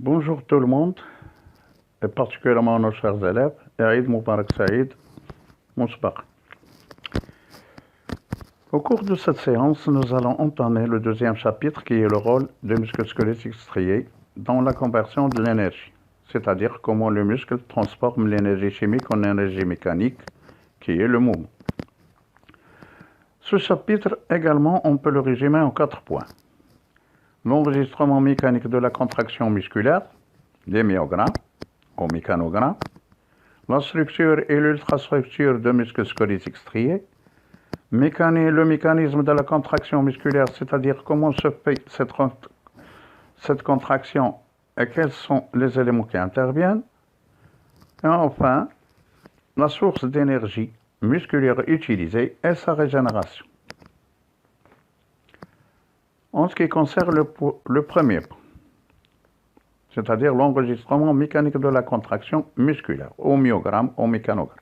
Bonjour tout le monde, et particulièrement nos chers élèves, et Aïd Moubarak Saïd Mousbaq. Au cours de cette séance, nous allons entamer le deuxième chapitre qui est le rôle des muscles squelettiques striés dans la conversion de l'énergie, c'est-à-dire comment le muscle transforme l'énergie chimique en énergie mécanique, qui est le mouvement. Ce chapitre également, on peut le résumer en 4 points. L'enregistrement mécanique de la contraction musculaire, les myogrammes ou mécanogrammes, la structure et l'ultrastructure de muscles squelettiques striés, le mécanisme de la contraction musculaire, c'est-à-dire comment se fait cette contraction et quels sont les éléments qui interviennent, et enfin, la source d'énergie musculaire utilisée et sa régénération. En ce qui concerne le premier point, c'est-à-dire l'enregistrement mécanique de la contraction musculaire, au myogramme, au mécanogramme.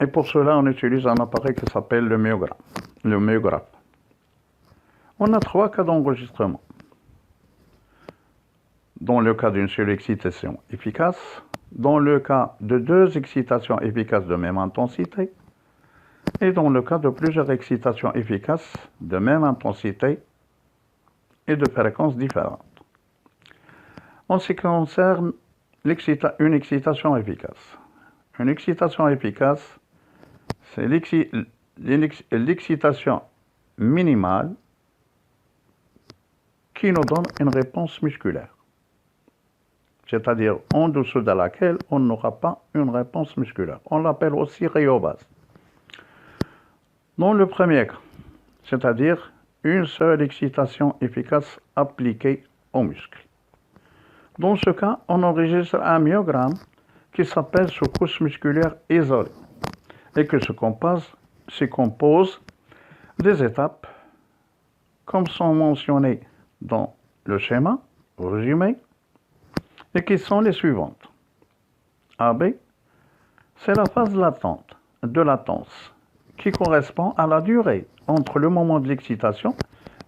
Et pour cela, on utilise un appareil qui s'appelle le myogramme, le myographe. On a 3 cas d'enregistrement. Dans le cas d'une seule excitation efficace, dans le cas de 2 excitations efficaces de même intensité, et dans le cas de plusieurs excitations efficaces de même intensité et de fréquences différentes. En ce qui concerne une excitation efficace. Une excitation efficace, c'est l'excitation minimale qui nous donne une réponse musculaire. C'est-à-dire en dessous de laquelle on n'aura pas une réponse musculaire. On l'appelle aussi rhéobase. Dans le premier cas, c'est-à-dire une seule excitation efficace appliquée au muscle. Dans ce cas, on enregistre un myogramme qui s'appelle secousse musculaire isolée et qui se compose des étapes comme sont mentionnées dans le schéma résumé et qui sont les suivantes. AB, c'est la phase latente de latence qui correspond à la durée entre le moment de l'excitation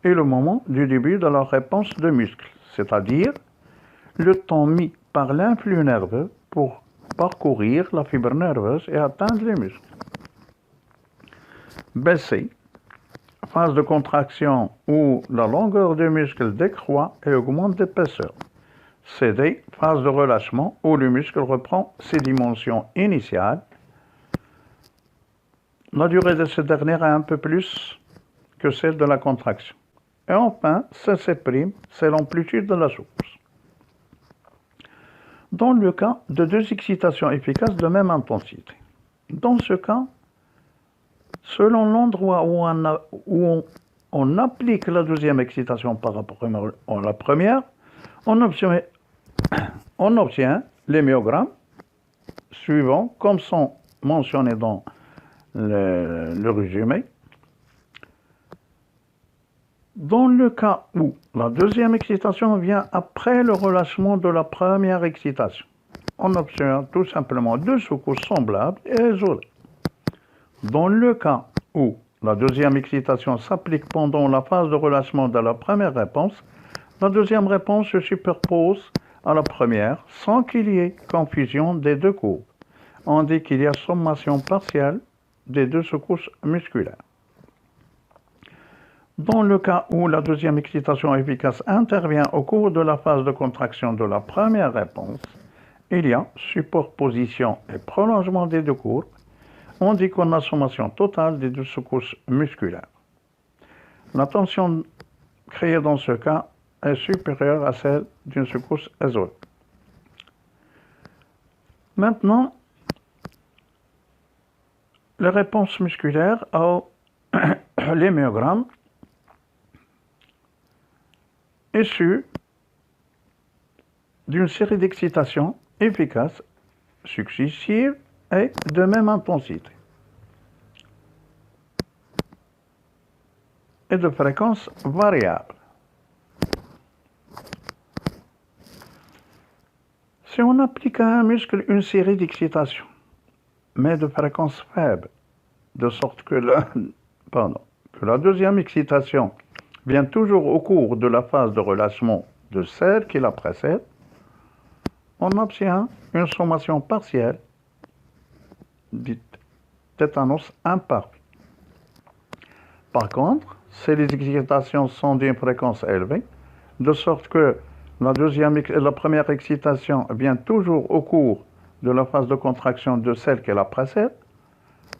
et le moment du début de la réponse de muscle, c'est-à-dire le temps mis par l'influx nerveux pour parcourir la fibre nerveuse et atteindre les muscles. BC, phase de contraction où la longueur du muscle décroît et augmente d'épaisseur. CD, phase de relâchement où le muscle reprend ses dimensions initiales. La durée de cette dernière est un peu plus que celle de la contraction. Et enfin, CC', c'est l'amplitude de la secousse. Dans le cas de 2 excitations efficaces de même intensité. Dans ce cas, selon l'endroit où on applique la deuxième excitation par rapport à la première, on obtient les myogrammes suivants, comme sont mentionnés dans le résumé. Dans le cas où la deuxième excitation vient après le relâchement de la première excitation, on obtient tout simplement 2 secousses semblables et isolées. Dans le cas où la deuxième excitation s'applique pendant la phase de relâchement de la première réponse, la deuxième réponse se superpose à la première sans qu'il y ait confusion des 2 courbes. On dit qu'il y a sommation partielle des 2 secousses musculaires. Dans le cas où la deuxième excitation efficace intervient au cours de la phase de contraction de la première réponse, il y a superposition et prolongement des 2 courbes. On dit qu'on a sommation totale des 2 secousses musculaires. La tension créée dans ce cas est supérieure à celle d'une secousse isolée. Maintenant, les réponses musculaires les myogrammes issus d'une série d'excitations efficaces, successives et de même intensité et de fréquence variable. Si on applique à un muscle une série d'excitations, mais de fréquence faible, de sorte que la deuxième excitation vient toujours au cours de la phase de relâchement de celle qui la précède, on obtient une sommation partielle, dite tétanos imparfait. Par contre, si les excitations sont d'une fréquence élevée, de sorte que la première excitation vient toujours au cours de la phase de contraction de celle qui la précède,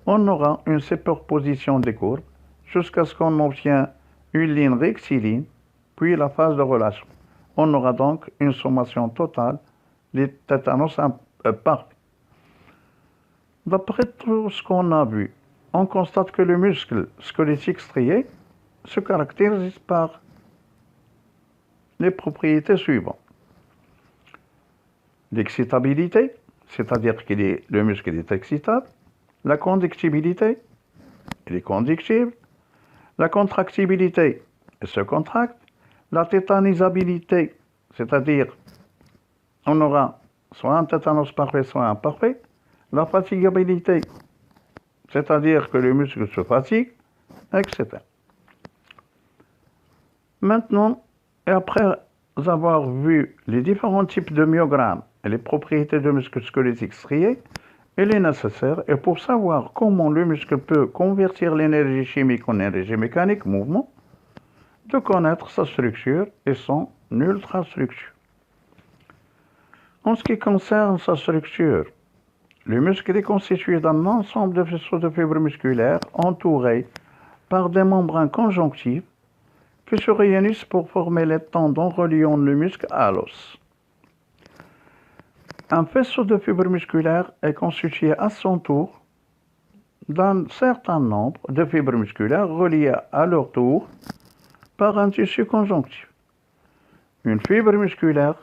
on aura une superposition des courbes jusqu'à ce qu'on obtienne une ligne rectiligne, puis la phase de relâchement. On aura donc une sommation totale des tétanos parfaits. D'après tout ce qu'on a vu, on constate que le muscle squelettique strié se caractérise par les propriétés suivantes. L'excitabilité, c'est-à-dire que le muscle est excitable. La conductibilité, il est conductible. La contractibilité, il se contracte. La tétanisabilité, c'est-à-dire on aura soit un tétanos parfait, soit imparfait. La fatigabilité, c'est-à-dire que le muscle se fatigue, etc. Maintenant, et après avoir vu les différents types de myogrammes et les propriétés de muscles squelettiques striés, il est nécessaire, et pour savoir comment le muscle peut convertir l'énergie chimique en énergie mécanique, mouvement, de connaître sa structure et son ultrastructure. En ce qui concerne sa structure, le muscle est constitué d'un ensemble de faisceaux de fibres musculaires entourés par des membranes conjonctives qui se réunissent pour former les tendons reliant le muscle à l'os. Un faisceau de fibres musculaires est constitué à son tour d'un certain nombre de fibres musculaires reliées à leur tour par un tissu conjonctif. Une fibre musculaire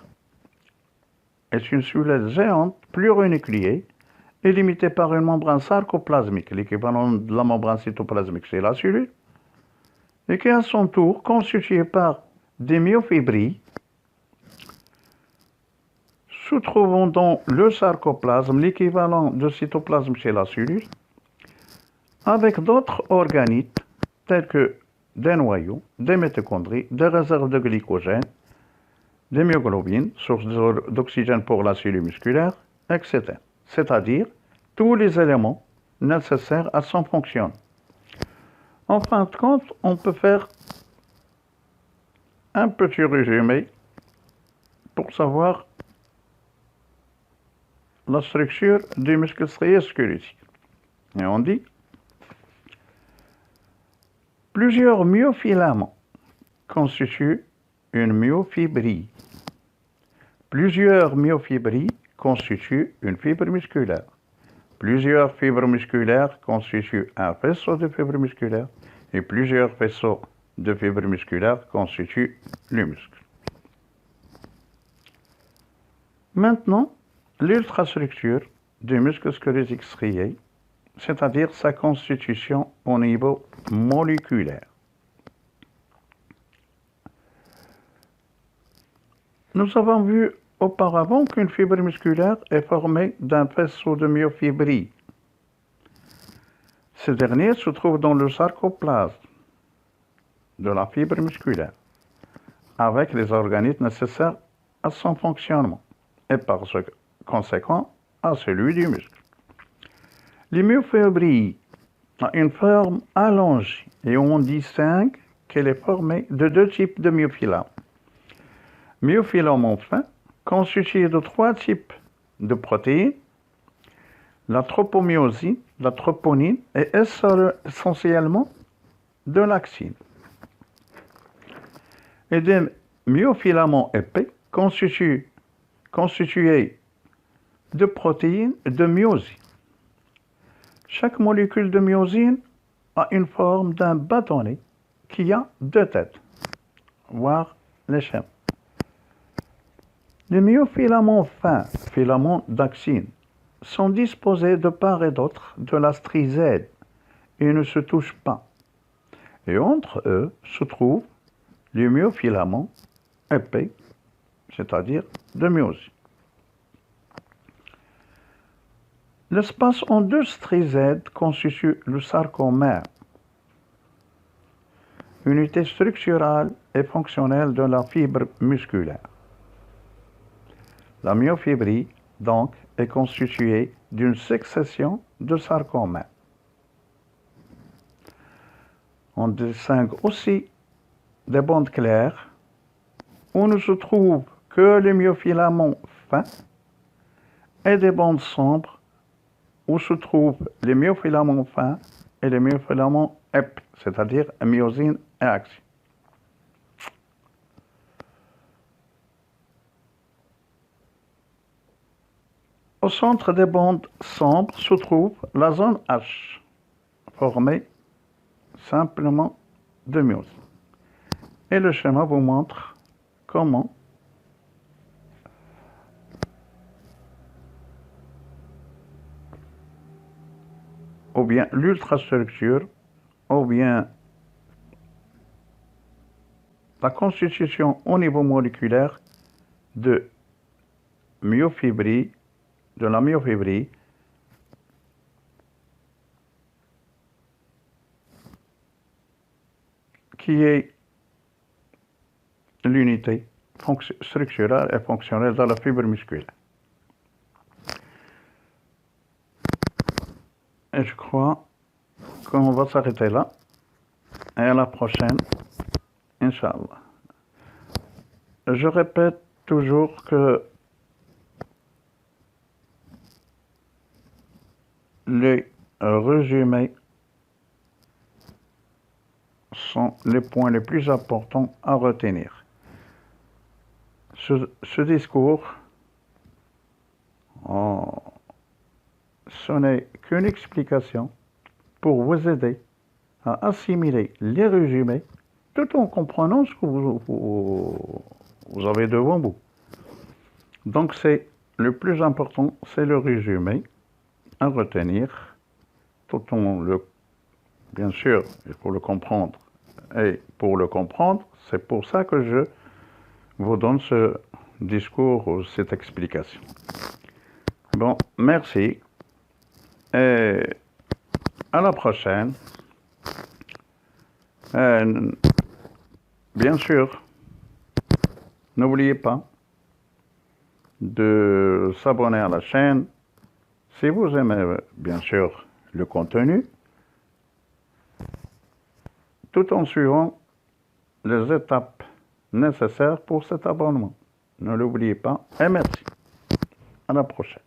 est une cellule géante plurinucléée et limitée par une membrane sarcoplasmique, l'équivalent de la membrane cytoplasmique chez la cellule, et qui est à son tour constituée par des myofibrilles se trouvant dans le sarcoplasme, l'équivalent de cytoplasme chez la cellule, avec d'autres organites tels que des noyaux, des mitochondries, des réserves de glycogène, des myoglobines, source d'oxygène pour la cellule musculaire, etc. C'est-à-dire tous les éléments nécessaires à son fonctionnement. En fin de compte, on peut faire un petit résumé pour savoir la structure du muscle strié squelettique. Et on dit plusieurs myofilaments constituent une myofibrie. Plusieurs myofibrilles constituent une fibre musculaire. Plusieurs fibres musculaires constituent un faisceau de fibres musculaires et plusieurs faisceaux de fibres musculaires constituent le muscle. Maintenant, l'ultrastructure du muscle squelettique strié, c'est-à-dire sa constitution au niveau moléculaire. Nous avons vu auparavant qu'une fibre musculaire est formée d'un faisceau de myofibrilles. Ce dernier se trouve dans le sarcoplasme de la fibre musculaire, avec les organismes nécessaires à son fonctionnement et par conséquent à celui du muscle. Les myofibrilles ont une forme allongée et on distingue qu'elle est formée de deux types de myofilaments. Myofilaments fins, constitués de trois types de protéines, la tropomyosine, la troponine et essentiellement de l'actine. Et des myofilaments épais constitués de protéines de myosine. Chaque molécule de myosine a une forme d'un bâtonnet qui a deux têtes, voire les schémas. Les myofilaments fins, filaments d'actine, sont disposés de part et d'autre de la strisède et ne se touchent pas. Et entre eux se trouvent les myofilaments épais, c'est-à-dire de myosine. L'espace en deux strisèdes constitue le sarcomère. unité structurale et fonctionnelle de la fibre musculaire. La myofibrie, donc, est constituée d'une succession de sarcomères. On distingue aussi des bandes claires où ne se trouvent que les myofilaments fins et des bandes sombres où se trouvent les myofilaments fins et les myofilaments épais, c'est-à-dire myosine et axine. Au centre des bandes sombres se trouve la zone H, formée simplement de myose. Et le schéma vous montre comment ou bien l'ultrastructure, ou bien la constitution au niveau moléculaire de myofibrie, de la myofibrie, qui est l'unité structurelle et fonctionnelle de la fibre musculaire. Et je crois qu'on va s'arrêter là. Et à la prochaine, Inch'Allah. Je répète toujours que les résumés sont les points les plus importants à retenir. Ce discours, ce n'est qu'une explication pour vous aider à assimiler les résumés tout en comprenant ce que vous avez devant vous. Donc c'est le plus important, c'est le résumé à retenir, tout en bien sûr, il faut le comprendre. Et pour le comprendre, c'est pour ça que je vous donne ce discours ou cette explication. Bon, merci. Et à la prochaine. Bien sûr, n'oubliez pas de s'abonner à la chaîne. Si vous aimez, bien sûr, le contenu, tout en suivant les étapes nécessaires pour cet abonnement. Ne l'oubliez pas et merci. À la prochaine.